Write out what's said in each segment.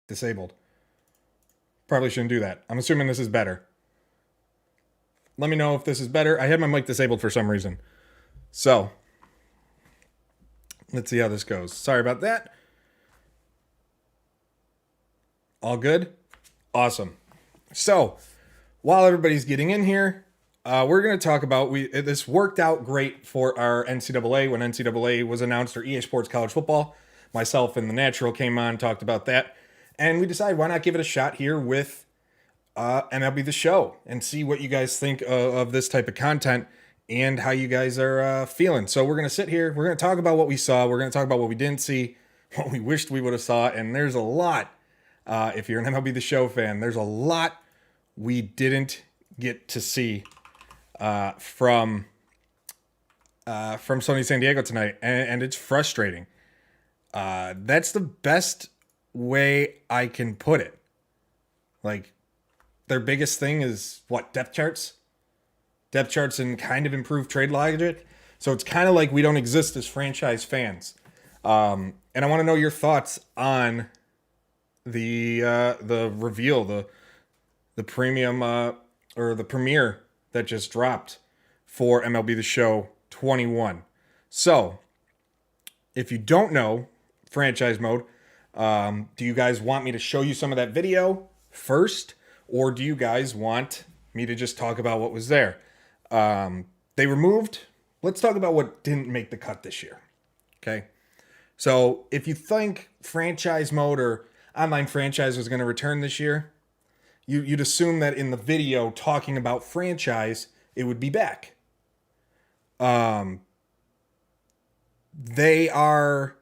Disabled. Probably shouldn't do that. I'm assuming this is better. Let me know if this is better. I had my mic disabled for some reason. So, let's see how this goes. Sorry about that. All good? Awesome. So, while everybody's getting in here, we're going to talk about this worked out great for our NCAA when NCAA was announced, or EA Sports College Football. Myself and the Natural came on, talked about that, and we decided why not give it a shot here with MLB The Show and see what you guys think of this type of content and how you guys are feeling. So we're going to sit here, we're going to talk about what we saw, we're going to talk about what we didn't see, what we wished we would have saw, and there's a lot, if you're an MLB The Show fan, there's a lot we didn't get to see from Sony San Diego tonight, and it's frustrating. That's the best way I can put it. Like, their biggest thing is what? Depth charts? Depth charts and kind of improved trade logic. So it's kind of like we don't exist as franchise fans. And I want to know your thoughts on the reveal, the premium or the premiere that just dropped for MLB The Show 21. So, if you don't know franchise mode, do you guys want me to show you some of that video first, or do you guys want me to just talk about what was there? They removed. Let's talk about what didn't make the cut this year. Okay. So if you think franchise mode or online franchise was going to return this year, you'd assume that in the video talking about franchise, it would be back. They are...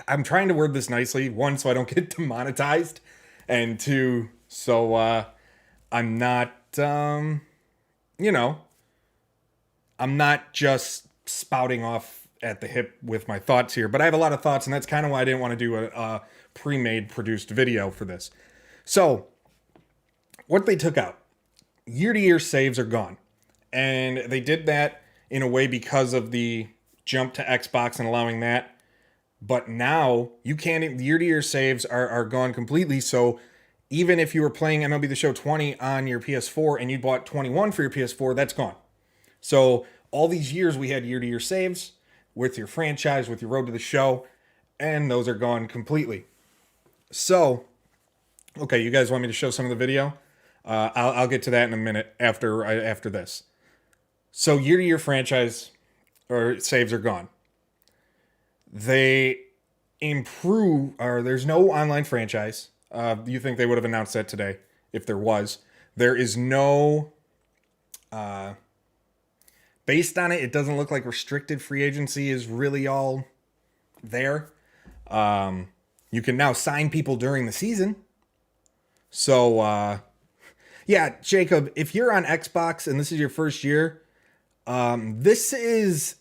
I'm trying to word this nicely. One, so I don't get demonetized. And two, so I'm not, I'm not just spouting off at the hip with my thoughts here. But I have a lot of thoughts, and that's kind of why I didn't want to do a pre-made produced video for this. So, what they took out, year-to-year saves are gone. And they did that in a way because of the jump to Xbox and allowing that. But now you can't, year-to-year saves are gone completely. So even if you were playing MLB The Show 20 on your PS4 and you bought 21 for your PS4, that's gone. So all these years we had year-to-year saves with your franchise, with your Road to the Show, and those are gone completely. So, okay, you guys want me to show some of the video? I'll get to that in a minute after this. So year-to-year franchise or saves are gone. They improve, or there's no online franchise. You think they would have announced that today if there was. There is no, based on it, it doesn't look like restricted free agency is really all there. You can now sign people during the season. So, yeah, Jacob, if you're on Xbox and this is your first year, this is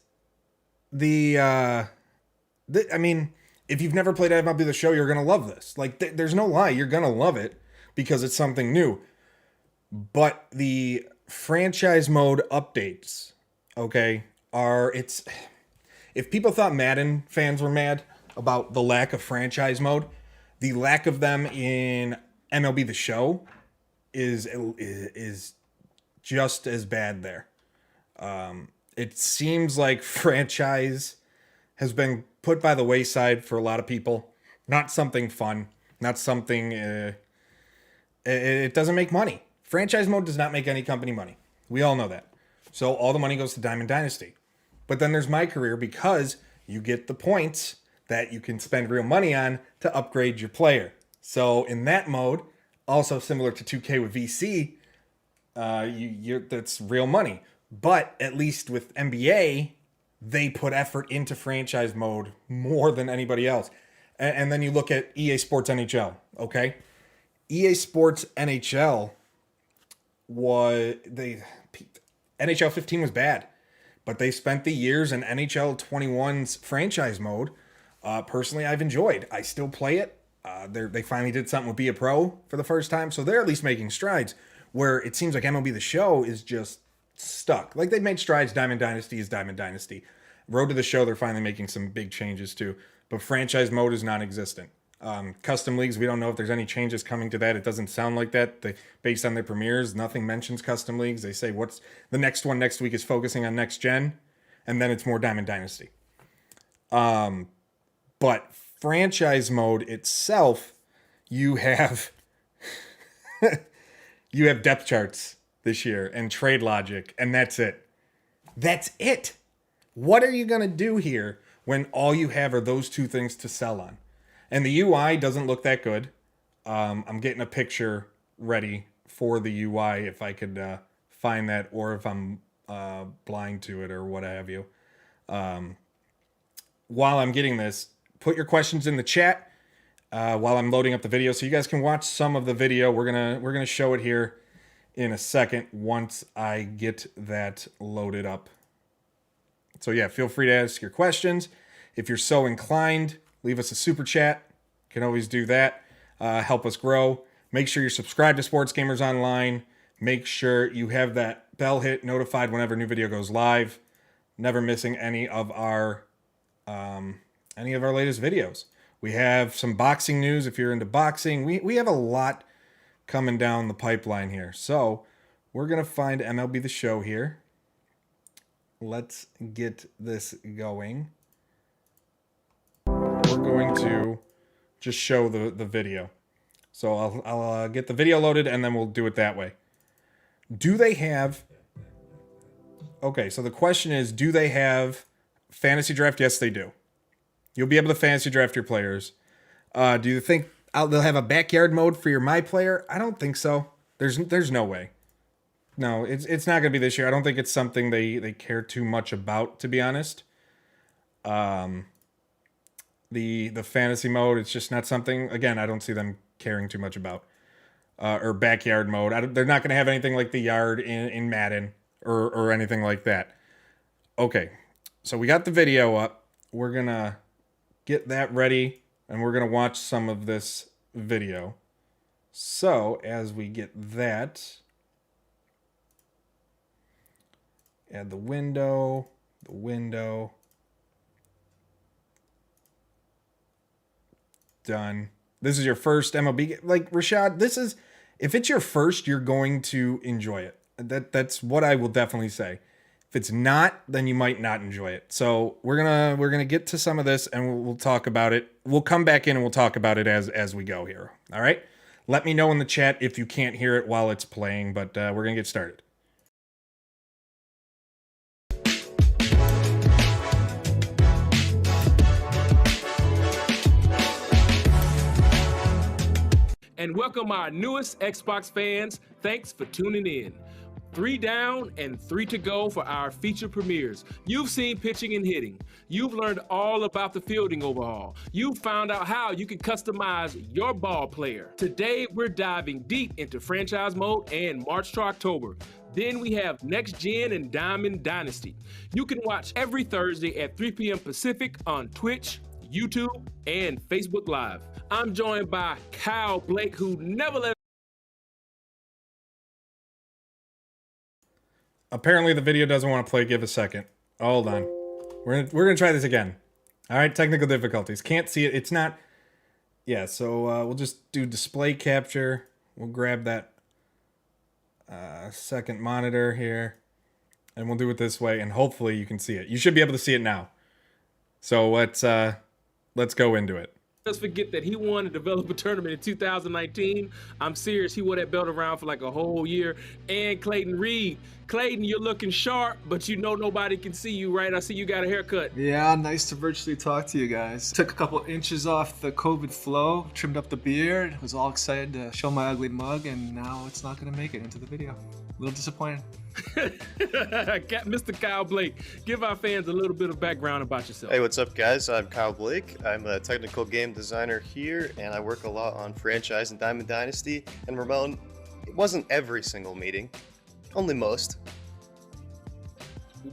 I mean, if you've never played MLB The Show, you're going to love this. Like, there's no lie. You're going to love it because it's something new. But the franchise mode updates, okay, if people thought Madden fans were mad about the lack of franchise mode, the lack of them in MLB The Show is just as bad there. It seems like franchise has been put by the wayside for a lot of people. Not something fun. Not something... it doesn't make money. Franchise mode does not make any company money. We all know that. So all the money goes to Diamond Dynasty. But then there's my career because you get the points that you can spend real money on to upgrade your player. So in that mode, also similar to 2K with VC, that's real money. But at least with NBA, they put effort into franchise mode more than anybody else. And then you look at EA Sports NHL, okay? EA Sports NHL NHL 15 was bad, but they spent the years in NHL 21's franchise mode. Personally, I've enjoyed. I still play it. They finally did something with Be a Pro for the first time, so they're at least making strides. Where it seems like MLB The Show is just stuck. Like, they've made strides. Diamond Dynasty is Diamond Dynasty. Road to the Show, they're finally making some big changes too. but franchise mode is non-existent. Custom leagues, we don't know if there's any changes coming to that. It doesn't sound like that. Based on their premieres, nothing mentions custom leagues. They say what's the next one next week is focusing on next gen, and then it's more Diamond Dynasty. But franchise mode itself, you have you have depth charts this year and trade logic, and that's it. That's it. What are you going to do here when all you have are those two things to sell on? And the UI doesn't look that good. I'm getting a picture ready for the UI if I could find that, or if I'm blind to it or what have you. While I'm getting this, put your questions in the chat while I'm loading up the video, so you guys can watch some of the video. We're gonna show it here in a second once I get that loaded up. So yeah, feel free to ask your questions. If you're so inclined, leave us a super chat. You can always do that. Help us grow. Make sure you're subscribed to Sports Gamers Online. Make sure you have that bell hit, notified whenever a new video goes live. Never missing any of our latest videos. We have some boxing news if you're into boxing. We have a lot coming down the pipeline here. So we're going to find MLB The Show here. Let's get this going. We're going to just show the video. So I'll get the video loaded and then we'll do it that way. Do they have... Okay, so the question is, do they have fantasy draft? Yes, they do. You'll be able to fantasy draft your players. Do you think they'll have a backyard mode for your My Player? I don't think so. There's no way. No, it's not going to be this year. I don't think it's something they care too much about, to be honest. The fantasy mode, it's just not something, again, I don't see them caring too much about. Or backyard mode. They're not going to have anything like the yard in Madden or anything like that. Okay, so we got the video up. We're going to get that ready, and we're going to watch some of this video. So, as we get that, add the window. Done. This is your first MLB. Like, Rashad, this is, if it's your first, you're going to enjoy it. That's what I will definitely say. If it's not, then you might not enjoy it. So we're gonna get to some of this and we'll talk about it. We'll come back in and we'll talk about it as we go here. All right. Let me know in the chat if you can't hear it while it's playing, but we're gonna get started. And welcome our newest Xbox fans. Thanks for tuning in. 3 down and 3 to go for our feature premieres. You've seen pitching and hitting. You've learned all about the fielding overhaul. You've found out how you can customize your ball player. Today, we're diving deep into franchise mode and March to October. Then we have Next Gen and Diamond Dynasty. You can watch every Thursday at 3 p.m. Pacific on Twitch, YouTube, and Facebook Live. I'm joined by Kyle Blake, who never let... Apparently the video doesn't want to play. Give a second. Hold on. We're gonna try this again. All right, technical difficulties. Can't see it. It's not... Yeah, so we'll just do display capture. We'll grab that second monitor here, and we'll do it this way, and hopefully you can see it. You should be able to see it now. So let's go into it. Let's forget that he won a developer tournament in 2019. I'm serious, he wore that belt around for like a whole year. And Clayton Reed. Clayton, you're looking sharp, but you know nobody can see you, right? I see you got a haircut. Yeah, nice to virtually talk to you guys. Took a couple inches off the COVID flow, trimmed up the beard, was all excited to show my ugly mug, and now it's not gonna make it into the video. A little disappointed. Mr. Kyle Blake, give our fans a little bit of background about yourself. Hey, what's up, guys? I'm Kyle Blake. I'm a technical game designer here, and I work a lot on franchise and Diamond Dynasty. And Ramon, it wasn't every single meeting, only most.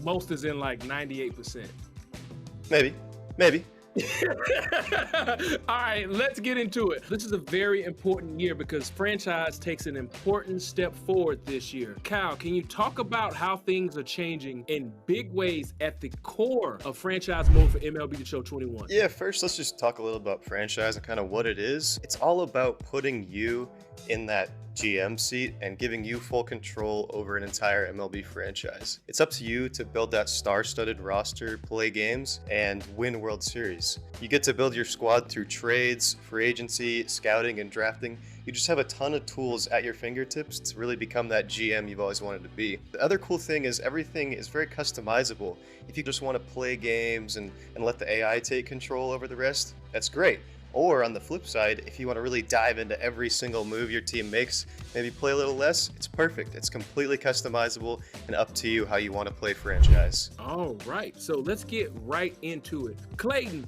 Most is in like 98%. Maybe. All right, let's get into it. This is a very important year because franchise takes an important step forward this year. Kyle, can you talk about how things are changing in big ways at the core of franchise mode for MLB The Show 21? Yeah, first let's just talk a little about franchise and kind of what it is. It's all about putting you in that GM seat and giving you full control over an entire MLB franchise. It's up to you to build that star-studded roster, play games, and win World Series. You get to build your squad through trades, free agency, scouting, and drafting. You just have a ton of tools at your fingertips to really become that GM you've always wanted to be. The other cool thing is everything is very customizable. If you just want to play games and let the AI take control over the rest, that's great. Or on the flip side, if you want to really dive into every single move your team makes, maybe play a little less, it's perfect. It's completely customizable and up to you how you want to play franchise. All right, so let's get right into it. Clayton,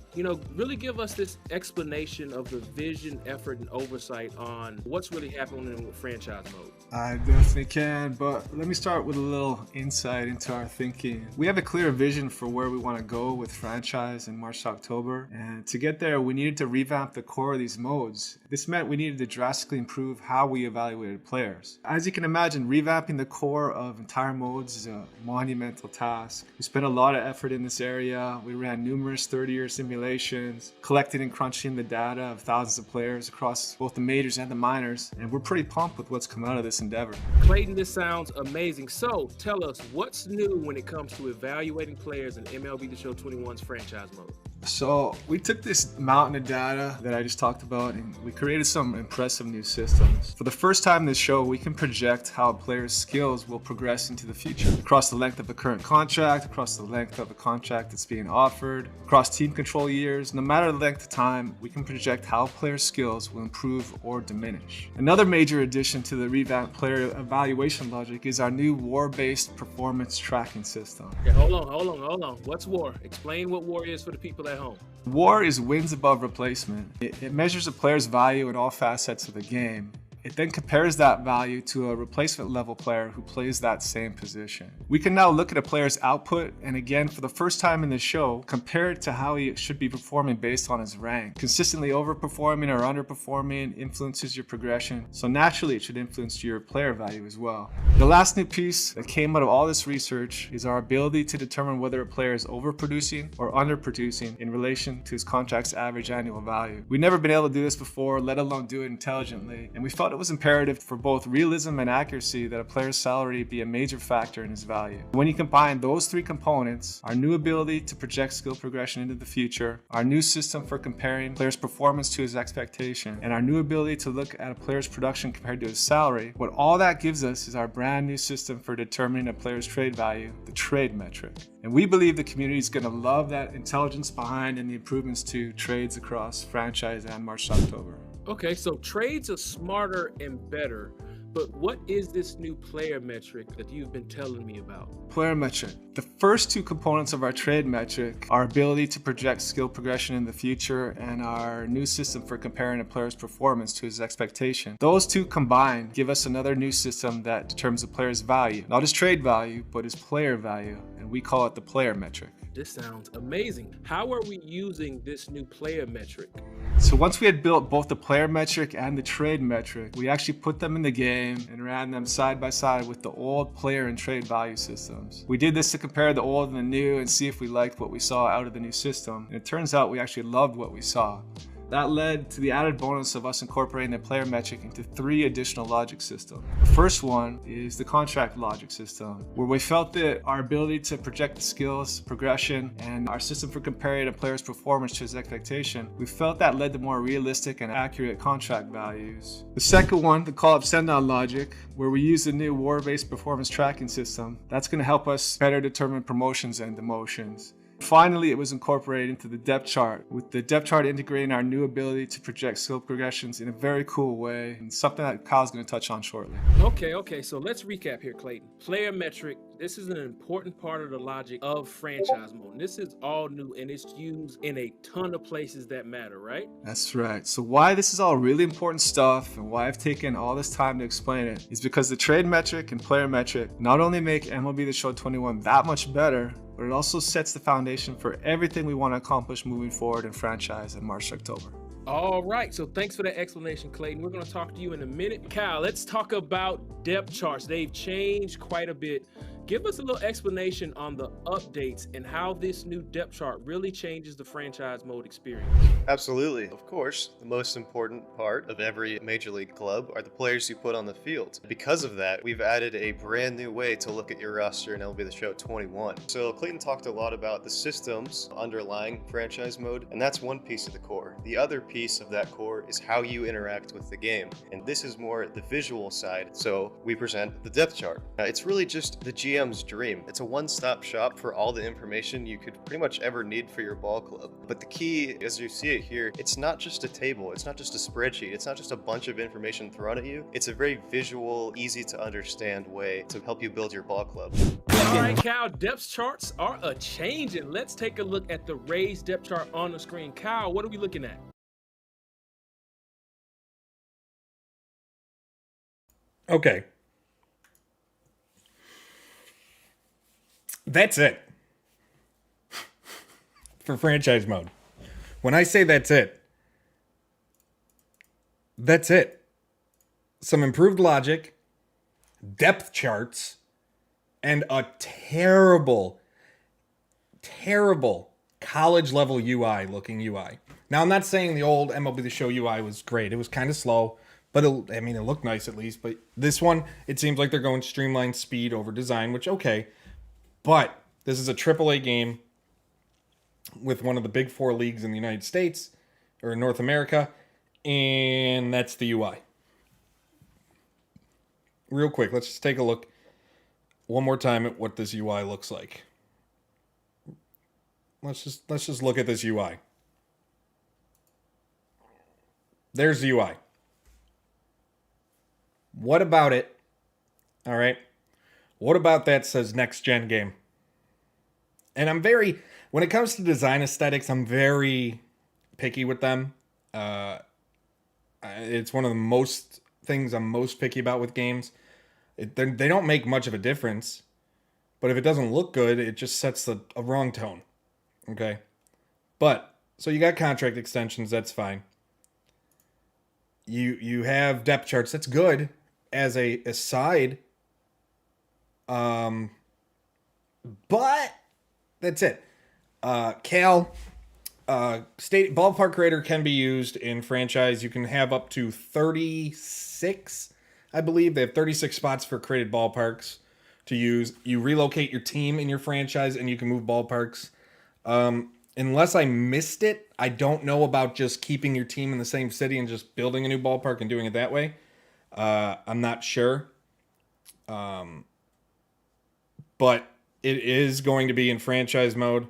really give us this explanation of the vision, effort, and oversight on what's really happening with franchise mode. I definitely can, but let me start with a little insight into our thinking. We have a clear vision for where we want to go with franchise in March to October, and to get there, we needed to revamp the core of these modes. This meant we needed to drastically improve how we evaluated players. As you can imagine, revamping the core of entire modes is a monumental task. We spent a lot of effort in this area. We ran numerous 30-year simulations, collecting and crunching the data of thousands of players across both the majors and the minors, and we're pretty pumped with what's come out of this endeavor. Clayton, this sounds amazing. So tell us, what's new when it comes to evaluating players in MLB The Show 21's franchise mode? So we took this mountain of data that I just talked about and we created some impressive new systems. For the first time in this show, we can project how a player's skills will progress into the future. Across the length of a current contract, across the length of a contract that's being offered, across team control years, no matter the length of time, we can project how a player's skills will improve or diminish. Another major addition to the revamped player evaluation logic is our new WAR-based performance tracking system. Okay, hold on. What's WAR? Explain what WAR is for the people at home. WAR is wins above replacement. It measures a player's value in all facets of the game. It then compares that value to a replacement level player who plays that same position. We can now look at a player's output and again, for the first time in the show, compare it to how he should be performing based on his rank. Consistently overperforming or underperforming influences your progression, so naturally it should influence your player value as well. The last new piece that came out of all this research is our ability to determine whether a player is overproducing or underproducing in relation to his contract's average annual value. We've never been able to do this before, let alone do it intelligently, and we felt it was imperative for both realism and accuracy that a player's salary be a major factor in his value. When you combine those three components, our new ability to project skill progression into the future, our new system for comparing player's performance to his expectation, and our new ability to look at a player's production compared to his salary, what all that gives us is our brand new system for determining a player's trade value, the trade metric. And we believe the community is going to love that intelligence behind and the improvements to trades across franchise and March to October. Okay, so trades are smarter and better, but what is this new player metric that you've been telling me about? Player metric. The first two components of our trade metric, our ability to project skill progression in the future and our new system for comparing a player's performance to his expectation. Those two combined give us another new system that determines a player's value, not his trade value, but his player value, and we call it the player metric. This sounds amazing. How are we using this new player metric? So once we had built both the player metric and the trade metric, we actually put them in the game and ran them side by side with the old player and trade value systems. We did this to compare the old and the new and see if we liked what we saw out of the new system. And it turns out we actually loved what we saw. That led to the added bonus of us incorporating the player metric into 3 additional logic systems. The first one is the contract logic system, where we felt that our ability to project the skills, progression, and our system for comparing a player's performance to his expectation, we felt that led to more realistic and accurate contract values. The second one, the call-up send-down logic, where we use the new WAR-based performance tracking system, that's going to help us better determine promotions and demotions. Finally, it was incorporated into the depth chart, with the depth chart integrating our new ability to project skill progressions in a very cool way, and something that Kyle's going to touch on shortly. Okay, so let's recap here, Clayton. Player metric, this is an important part of the logic of franchise mode. And this is all new and it's used in a ton of places that matter, right? That's right. So why this is all really important stuff and why I've taken all this time to explain it is because the trade metric and player metric not only make MLB The Show 21 that much better, but it also sets the foundation for everything we want to accomplish moving forward in franchise in March, October. All right, so thanks for that explanation, Clayton. We're going to talk to you in a minute. Kyle, let's talk about depth charts. They've changed quite a bit. Give us a little explanation on the updates and how this new depth chart really changes the franchise mode experience. Absolutely. Of course, the most important part of every Major League club are the players you put on the field. Because of that, we've added a brand new way to look at your roster in MLB The Show 21. So Clayton talked a lot about the systems underlying franchise mode, and that's one piece of the core. The other piece of that core is how you interact with the game, and this is more the visual side. So we present the depth chart. It's really just the GM's dream. It's a one-stop shop for all the information you could pretty much ever need for your ball club. But the key, as you see it here, it's not just a table, it's not just a spreadsheet, it's not just a bunch of information thrown at you. It's a very visual, easy to understand way to help you build your ball club. All right, Kyle, depth charts are a changing. Let's take a look at the Rays depth chart on the screen. Kyle, what are we looking at? Okay. That's it. For franchise mode. When I say that's it, that's it. Some improved logic, depth charts, and a terrible college level UI looking UI. Now, I'm not saying the old MLB The Show UI was great. It was kind of slow, but it looked nice at least. But this one, it seems like they're going streamlined speed over design, which, okay. But this is a AAA game with one of the big four leagues in the United States or in North America, and that's the UI. Real quick, let's just take a look one more time at what this UI looks like. Let's just look at this UI. There's the UI. What about it? All right. What about that says next gen game? And when it comes to design aesthetics, I'm very picky with them. It's one of the most things I'm most picky about with games. They don't make much of a difference, but if it doesn't look good, it just sets a wrong tone. Okay? But, so you got contract extensions, that's fine. You have depth charts, that's good as a side. But that's it. Cal, state ballpark creator can be used in franchise. You can have up to 36, I believe. They have 36 spots for created ballparks to use. You relocate your team in your franchise and you can move ballparks. Unless I missed it, I don't know about just keeping your team in the same city and just building a new ballpark and doing it that way. I'm not sure. But it is going to be in franchise mode.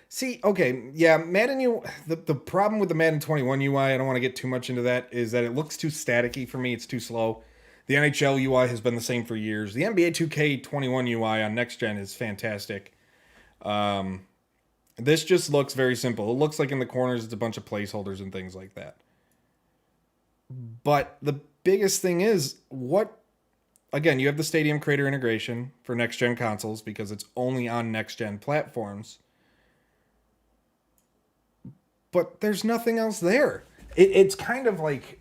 See, okay, yeah, Madden the problem with the Madden 21 UI, I don't want to get too much into that, is that it looks too staticky for me. It's too slow. The NHL UI has been the same for years. The NBA 2K21 UI on next gen is fantastic. This just looks very simple. It looks like in the corners it's a bunch of placeholders and things like that. But the biggest thing is, again, you have the Stadium Creator integration for next-gen consoles because it's only on next-gen platforms. But there's nothing else there. It's kind of like,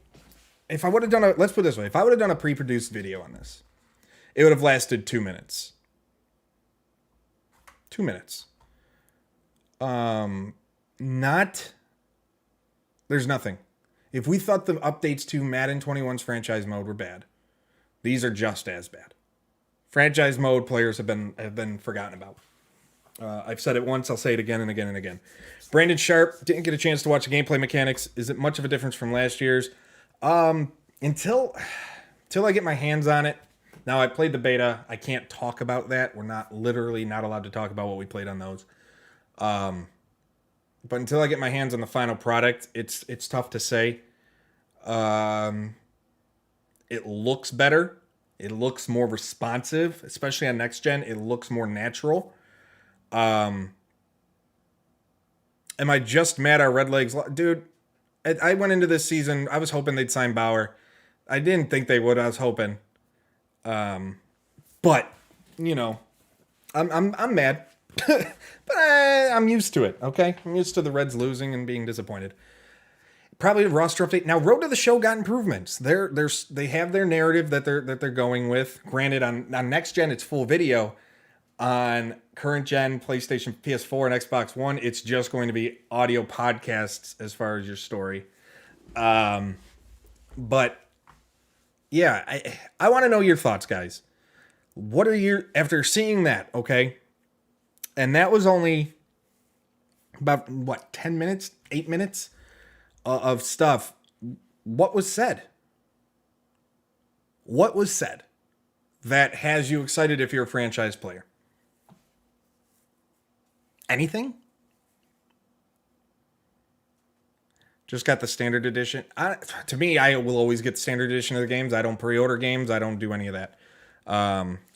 if I would have done let's put it this way, if I would have done a pre-produced video on this, it would have lasted 2 minutes. 2 minutes. There's nothing. If we thought the updates to Madden 21's franchise mode were bad, these are just as bad. Franchise mode players have been forgotten about. I've said it once, I'll say it again and again and again. Brandon Sharp, didn't get a chance to watch the gameplay mechanics. Is it much of a difference from last year's? Until I get my hands on it. Now, I played the beta. I can't talk about that. We're not allowed to talk about what we played on those. But until I get my hands on the final product, it's tough to say. It looks better. It looks more responsive, especially on next gen. It looks more natural. Am I just mad our Redlegs? Dude, I went into this season, I was hoping they'd sign Bauer. I didn't think they would. I was hoping. But, I'm mad. But I'm used to it, okay? I'm used to the Reds losing and being disappointed. Probably a roster update. Now, Road to the Show got improvements. They have their narrative that they're going with. Granted, on next gen, it's full video. On current gen, PlayStation, PS4, and Xbox One, it's just going to be audio podcasts as far as your story. But yeah, I want to know your thoughts, guys. What are your, after seeing that, okay? And that was only about, 10 minutes, 8 minutes of stuff. What was said? What was said that has you excited if you're a franchise player? Anything? Just got the standard edition. To me, I will always get the standard edition of the games. I don't pre-order games. I don't do any of that.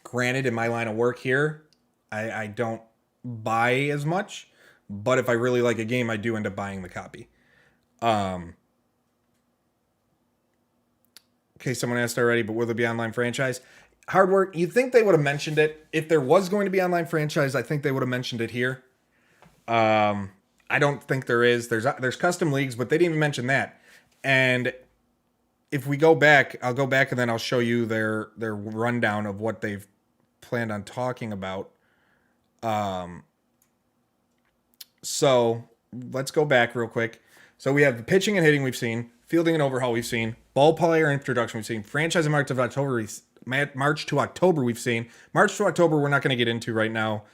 Granted, in my line of work here, I don't buy as much. But if I really like a game, I do end up buying the copy. Okay, someone asked already, but will there be online franchise? Hard work. You'd think they would have mentioned it. If there was going to be online franchise, I think they would have mentioned it here. I don't think there is. There's custom leagues, but they didn't even mention that. And if we go back, I'll go back and then I'll show you their rundown of what they've planned on talking about. So let's go back real quick. So we have the pitching and hitting we've seen, fielding and overhaul we've seen, ball player introduction we've seen, franchise in March to October we've seen. March to October we're not going to get into right now.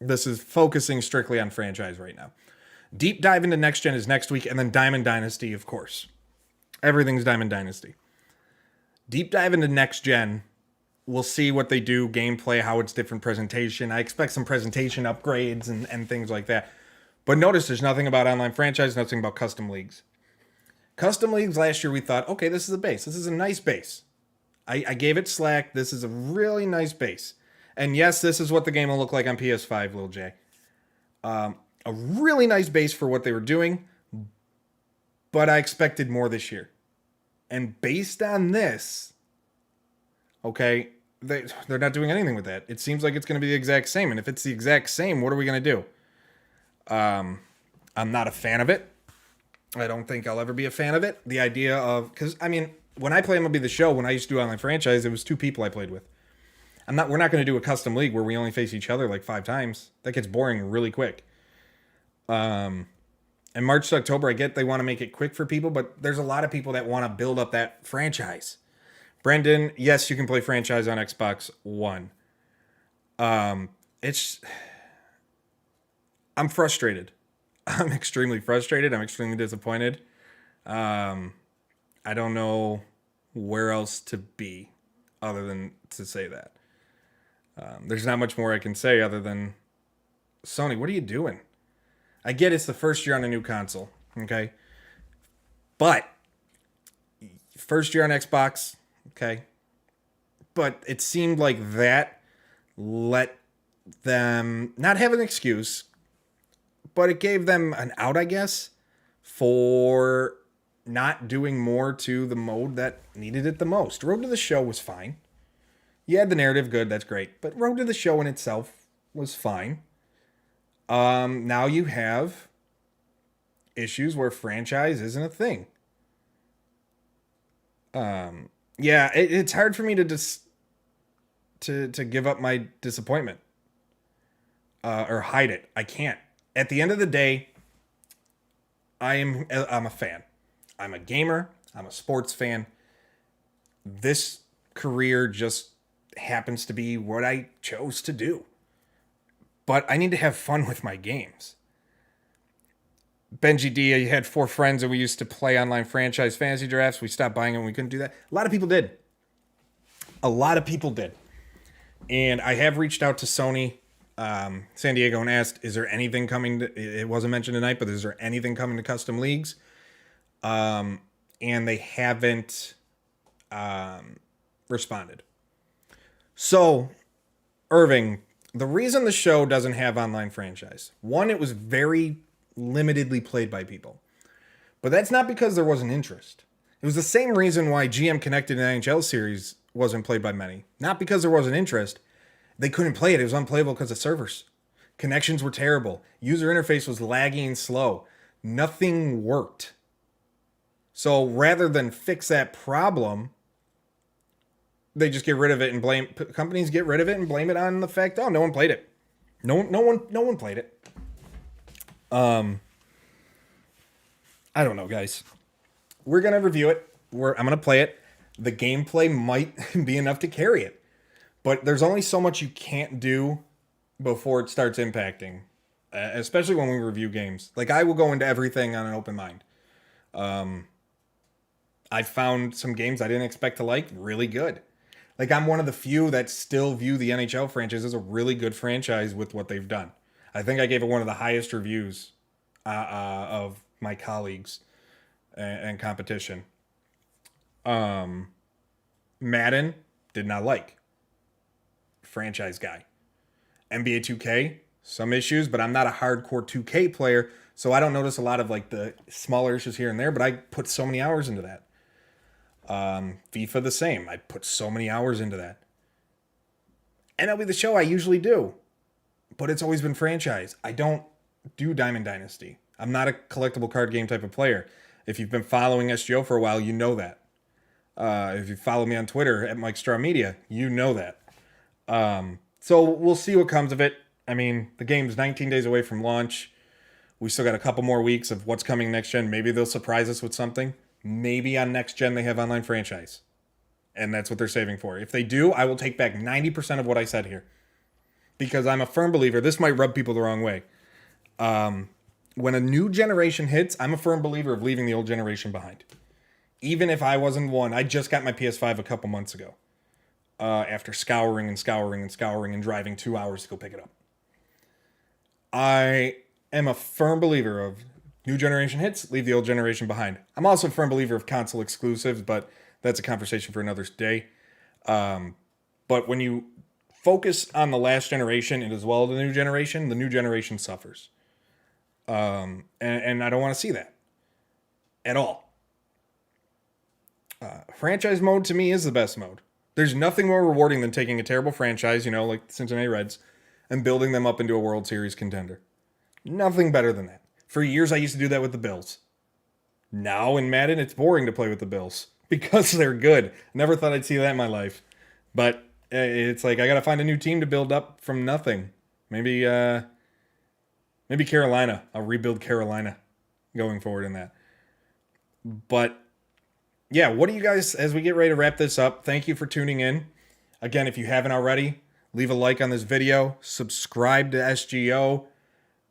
This is focusing strictly on franchise right now. Deep dive into next gen is next week, and then Diamond Dynasty, of course. Everything's Diamond Dynasty. Deep dive into next gen. We'll see what they do, gameplay, how it's different presentation. I expect some presentation upgrades and things like that. But notice there's nothing about online franchise, nothing about custom leagues. Custom leagues last year we thought, okay, this is a base. This is a nice base. I gave it slack. This is a really nice base. And yes, this is what the game will look like on PS5, Lil J. A really nice base for what they were doing, but I expected more this year. And based on this, okay, they're not doing anything with that. It seems like it's going to be the exact same. And if it's the exact same, what are we going to do? I'm not a fan of it. I don't think I'll ever be a fan of it. The idea of, because, I mean, when I play MLB The Show, when I used to do online franchise, it was 2 people I played with. We're not going to do a custom league where we only face each other like 5 times. That gets boring really quick. And March to October, I get they want to make it quick for people, but there's a lot of people that want to build up that franchise. Brendan, yes, you can play franchise on Xbox One. I'm frustrated. I'm extremely frustrated. I'm extremely disappointed. I don't know where else to be other than to say that. There's not much more I can say other than, Sony, what are you doing? I get it's the first year on a new console, okay? But first year on Xbox, okay? But it seemed like that let them not have an excuse, but it gave them an out, I guess, for not doing more to the mode that needed it the most. Road to the Show was fine. You had the narrative, good, that's great. But Road to the Show in itself was fine. Now you have issues where franchise isn't a thing. Yeah, it's hard for me to just to give up my disappointment or hide it. I can't. At the end of the day, I'm a fan. I'm a gamer. I'm a sports fan. This career just happens to be what I chose to do. But I need to have fun with my games. Benji D, you had 4 friends and we used to play online franchise fantasy drafts. We stopped buying them. We couldn't do that. A lot of people did. And I have reached out to Sony San Diego and asked, is there anything coming? It wasn't mentioned tonight, but is there anything coming to custom leagues? And they haven't responded. So, Irving, the reason the show doesn't have online franchise, one, it was very limitedly played by people. But that's not because there wasn't interest. It was the same reason why GM Connected in the NHL series wasn't played by many. Not because there wasn't interest, They couldn't play it. It was unplayable because of servers. Connections were terrible. User interface was laggy and slow. Nothing worked. So rather than fix that problem, they just get rid of it and blame companies get rid of it and blame it on the fact, oh, no one played it. No one played it. I don't know, guys. We're gonna review it. I'm gonna play it. The gameplay might be enough to carry it, but there's only so much you can't do before it starts impacting, especially when we review games. Like, I will go into everything on an open mind. I found some games I didn't expect to like really good. Like, I'm one of the few that still view the NHL franchise as a really good franchise with what they've done. I think I gave it one of the highest reviews of my colleagues and competition. Madden, did not like. Franchise guy. NBA 2K, some issues, but I'm not a hardcore 2K player, so I don't notice a lot of like the smaller issues here and there, but I put so many hours into that. FIFA the same. I put so many hours into that. MLB The Show I usually do, but it's always been franchise. I don't do Diamond Dynasty. I'm not a collectible card game type of player. If you've been following SGO for a while, you know that. If you follow me on Twitter at Mike Straw Media, you know that. So we'll see what comes of it. I mean, the game's 19 days away from launch. We still got a couple more weeks of what's coming next gen. Maybe they'll surprise us with something. Maybe on next gen they have online franchise. And that's what they're saving for. If they do, I will take back 90% of what I said here. Because I'm a firm believer, this might rub people the wrong way. When a new generation hits, I'm a firm believer of leaving the old generation behind. Even if I wasn't one, I just got my PS5 a couple months ago. After scouring and driving 2 hours to go pick it up. I am a firm believer of new generation hits, leave the old generation behind. I'm also a firm believer of console exclusives, but that's a conversation for another day. But when you focus on the last generation and as well as the new generation suffers. And I don't want to see that at all. Franchise mode to me is the best mode. There's nothing more rewarding than taking a terrible franchise, like the Cincinnati Reds, and building them up into a World Series contender. Nothing better than that. For years, I used to do that with the Bills. Now in Madden, it's boring to play with the Bills because they're good. Never thought I'd see that in my life. But it's like I got to find a new team to build up from nothing. Maybe Carolina. I'll rebuild Carolina going forward in that. But yeah, what do you guys, as we get ready to wrap this up, thank you for tuning in. Again, if you haven't already, leave a like on this video, subscribe to SGO,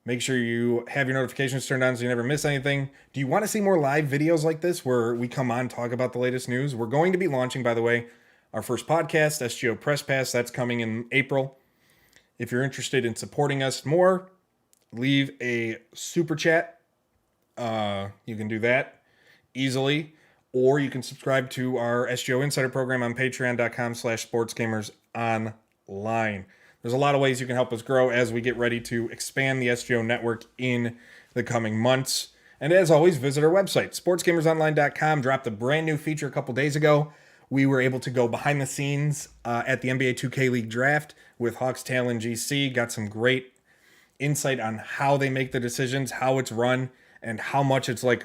make sure you have your notifications turned on so you never miss anything. Do you want to see more live videos like this where we come on, talk about the latest news? We're going to be launching, by the way, our first podcast, SGO Press Pass. That's coming in April. If you're interested in supporting us more, leave a super chat. You can do that easily. Or you can subscribe to our SGO Insider program on patreon.com/sportsgamersonline. There's a lot of ways you can help us grow as we get ready to expand the SGO network in the coming months. And as always, visit our website, sportsgamersonline.com. Dropped a brand new feature a couple days ago. We were able to go behind the scenes at the NBA 2K League draft with Hawks Tail and GC. Got some great insight on how they make the decisions, how it's run, and how much it's like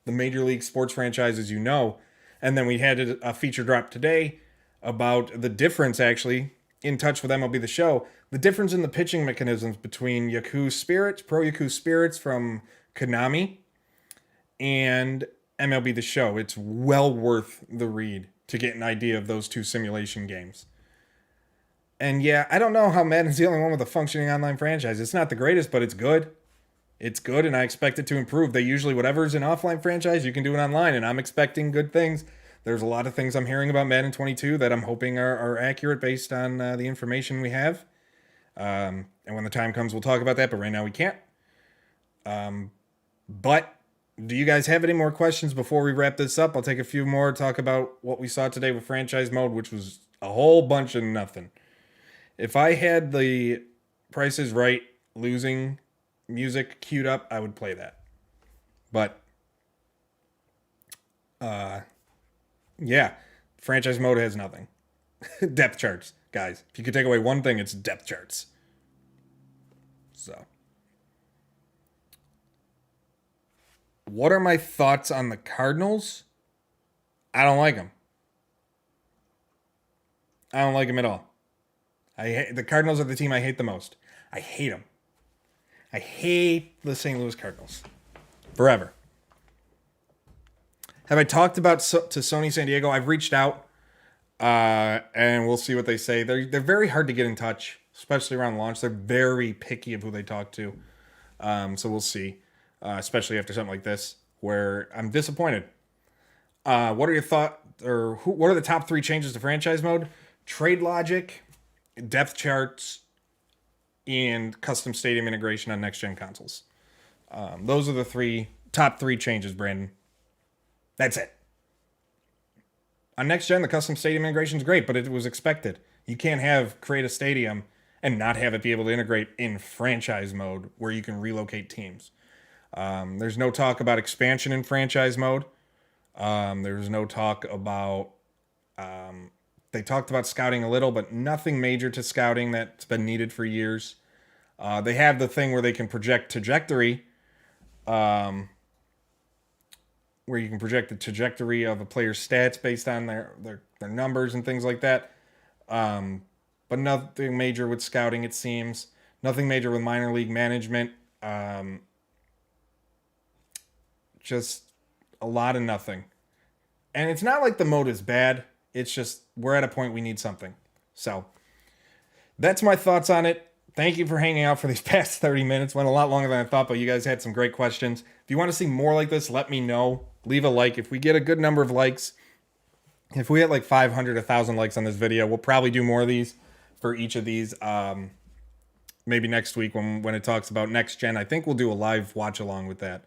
the Major League sports franchise, as you know. And then we had a feature drop today about the difference, actually, in touch with MLB The Show, the difference in the pitching mechanisms between Yaku Spirits, Pro Yaku Spirits from Konami, and MLB The Show. It's well worth the read to get an idea of those two simulation games. And yeah, I don't know how Madden's the only one with a functioning online franchise. It's not the greatest, but it's good. It's good, and I expect it to improve. They usually, whatever's an offline franchise, you can do it online, and I'm expecting good things. There's a lot of things I'm hearing about Madden 22 that I'm hoping are accurate based on the information we have. And when the time comes, we'll talk about that, but right now we can't. But do you guys have any more questions before we wrap this up? I'll take a few more, talk about what we saw today with franchise mode, which was a whole bunch of nothing. If I had the Price is Right losing music queued up, I would play that. But yeah, franchise mode has nothing. Depth charts, guys. If you could take away one thing, it's depth charts. So, what are my thoughts on the Cardinals? I don't like them. I don't like them at all. The Cardinals are the team I hate the most. I hate them. I hate the St. Louis Cardinals. Forever. Have I talked about to Sony San Diego? I've reached out, and we'll see what they say. They're very hard to get in touch, especially around launch. They're very picky of who they talk to. So we'll see, especially after something like this, where I'm disappointed. What are your thoughts, or what are the top 3 changes to franchise mode? Trade logic, depth charts, and custom stadium integration on next-gen consoles. Those are the top three changes, Brandon. That's it. On next-gen, the custom stadium integration is great, but it was expected. You can't create a stadium and not have it be able to integrate in franchise mode where you can relocate teams. There's no talk about expansion in franchise mode. There's no talk about... They talked about scouting a little, but nothing major to scouting that's been needed for years. They have the thing where they can project trajectory, where you can project the trajectory of a player's stats based on their numbers and things like that. But nothing major with scouting, it seems. Nothing major with minor league management. Just a lot of nothing. And it's not like the mode is bad. It's just we're at a point we need something. So that's my thoughts on it. Thank you for hanging out for these past 30 minutes. Went a lot longer than I thought, but you guys had some great questions. If you want to see more like this, let me know. Leave a like. If we get a good number of likes, if we get like 500, 1,000 likes on this video, we'll probably do more of these for each of these. Maybe next week when it talks about next gen. I think we'll do a live watch along with that.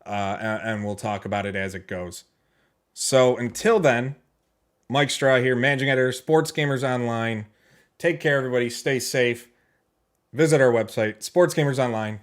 And we'll talk about it as it goes. So until then, Mike Straw here, managing editor, Sports Gamers Online. Take care, everybody. Stay safe. Visit our website, sportsgamersonline.com.